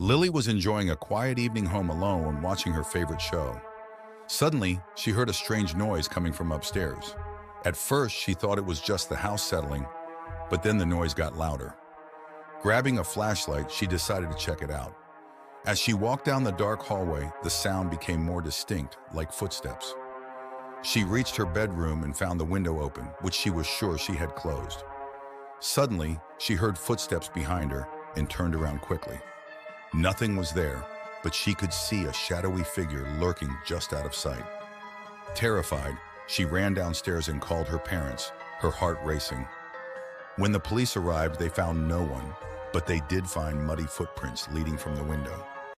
Lily was enjoying a quiet evening home alone watching her favorite show. Suddenly, she heard a strange noise coming from upstairs. At first, she thought it was just the house settling, but then the noise got louder. Grabbing a flashlight, she decided to check it out. As she walked down the dark hallway, the sound became more distinct, like footsteps. She reached her bedroom and found the window open, which she was sure she had closed. Suddenly, she heard footsteps behind her and turned around quickly. Nothing was there, but she could see a shadowy figure lurking just out of sight. Terrified, she ran downstairs and called her parents, her heart racing. When the police arrived, they found no one, but they did find muddy footprints leading from the window.